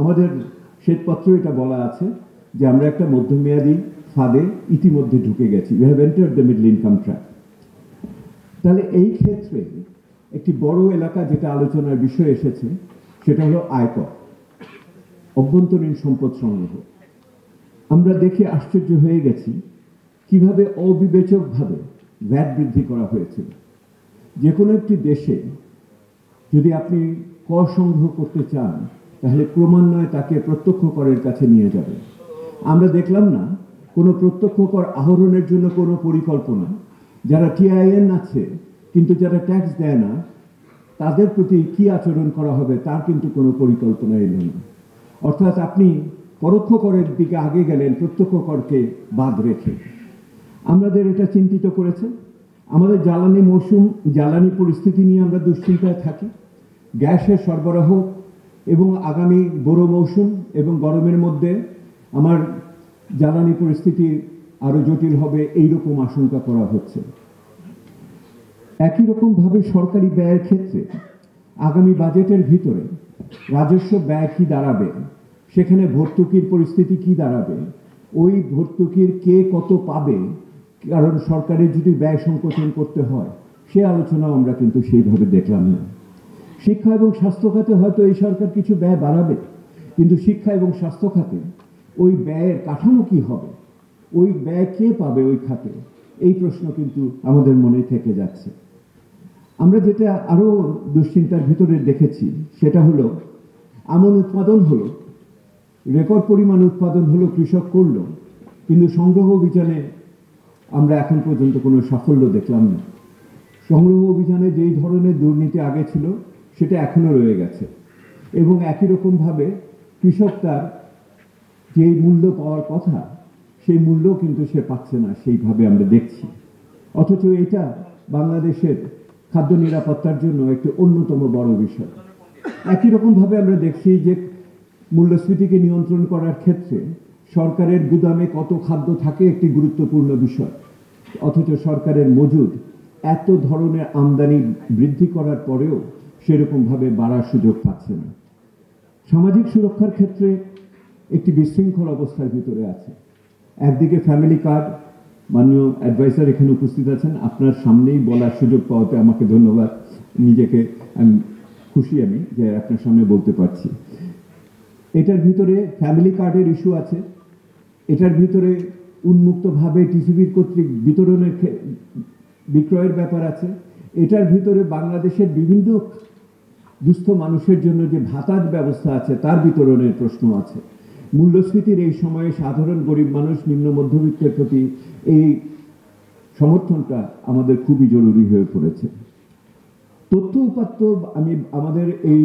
আমাদের শ্বেতপত্র এটা বলা আছে যে আমরা একটা মধ্যমেয়াদী ফাঁদে ইতিমধ্যে ঢুকে গেছি, we have entered the middle income trap. তাহলে এই ক্ষেত্রে একটি বড় এলাকা যেটা আলোচনার বিষয় এসেছে সেটা হলো আয়কর, অভ্যন্তরীণ সম্পদ সংগ্রহ। আমরা দেখে আশ্চর্য হয়ে গেছি কিভাবে অবিবেচকভাবে ভ্যাট বৃদ্ধি করা হয়েছিল। যে কোনো একটি দেশে যদি আপনি কর সংগ্রহ করতে চান তাহলে ক্রমান্বয়ে তাকে প্রত্যক্ষ করের কাছে নিয়ে যাবে। আমরা দেখলাম না কোনো প্রত্যক্ষ কর আহরণের জন্য কোনো পরিকল্পনা। যারা টিআইএন আছে কিন্তু যারা ট্যাক্স দেয় না তাদের প্রতি কি আচরণ করা হবে তার কিন্তু কোনো পরিকল্পনা এলো না। অর্থাৎ আপনি পরোক্ষ করের দিকে আগে গেলেন প্রত্যক্ষ করকে বাদ রেখে। আমাদের এটা চিন্তিত করেছে। আমাদের জ্বালানি পরিস্থিতি নিয়ে আমরা দুশ্চিন্তায় থাকি। গ্যাসের সরবরাহ এবং আগামী বোরো মৌসুম এবং গরমের মধ্যে আমার জ্বালানি পরিস্থিতি আরো জটিল হবে এইরকম আশঙ্কা করা হচ্ছে। একই রকমভাবে সরকারি ব্যয়ের ক্ষেত্রে আগামী বাজেটের ভিতরে রাজস্ব ব্যয় কি দাঁড়াবে, সেখানে ভর্তুকির পরিস্থিতি কি দাঁড়াবে, ওই ভর্তুকির কে কত পাবে, কারণ সরকারের যদি ব্যয় সংকোচন করতে হয় সে আলোচনাও আমরা কিন্তু সেইভাবে দেখলাম না। শিক্ষা এবং স্বাস্থ্য খাতে হয়তো এই সরকার কিছু ব্যয় বাড়াবে, কিন্তু শিক্ষা এবং স্বাস্থ্য খাতে ওই ব্যয়ের কাঠামো কি হবে, ওই ব্যয় কে পাবে ওই খাতে, এই প্রশ্ন কিন্তু আমাদের মনে থেকে যাচ্ছে। আমরা যেটা আরো দুশ্চিন্তার ভিতরে দেখেছি সেটা হলো এমন উৎপাদন হলো, রেকর্ড পরিমাণ উৎপাদন হলো, কৃষক করলো, কিন্তু সংগ্রহ অভিযানে আমরা এখন পর্যন্ত কোনো সাফল্য দেখলাম না। সংগ্রহ অভিযানে যেই ধরনের দুর্নীতি আগে ছিল সেটা এখনো রয়ে গেছে এবং একই রকমভাবে কৃষক তার যে মূল্য পাওয়ার কথা সেই মূল্য কিন্তু সে পাচ্ছে না সেইভাবে আমরা দেখছি। অথচ এটা বাংলাদেশের খাদ্য নিরাপত্তার জন্য একটি অন্যতম বড় বিষয়। একই রকমভাবে আমরা দেখছি যে মূল্যস্ফীতিকে নিয়ন্ত্রণ করার ক্ষেত্রে সরকারের গুদামে কত খাদ্য থাকে একটি গুরুত্বপূর্ণ বিষয়, অথচ সরকারের মজুদ এত ধরনের আমদানি বৃদ্ধি করার পরেও সেরকমভাবে বাড়ার সুযোগ পাচ্ছে না। সামাজিক সুরক্ষার ক্ষেত্রে একটি বিশৃঙ্খল অবস্থার ভিতরে আছে। একদিকে ফ্যামিলি কার্ড, মাননীয় অ্যাডভাইসার এখানে উপস্থিত আছেন, আপনার সামনেই বলার সুযোগ পাওয়াতে আমাকে ধন্যবাদ। নিজেকে খুশি আমি যে আপনার সামনে বলতে পারছি। এটার ভিতরে ফ্যামিলি কার্ডের ইস্যু আছে, এটার ভিতরে উন্মুক্তভাবে টিসিবির কর্তৃক বিক্রয়ের ব্যাপার আছে, এটার ভিতরে বাংলাদেশের বিভিন্ন দুস্থ মানুষের জন্য যে ভাতার ব্যবস্থা আছে তার বিতরণের প্রশ্ন আছে। মূল্যস্ফীতির এই সময়ে সাধারণ গরিব মানুষ, নিম্ন মধ্যবিত্তের প্রতি এই সমর্থনটা আমাদের খুবই জরুরি হয়ে পড়েছে। তথ্য উপাত্ত আমাদের এই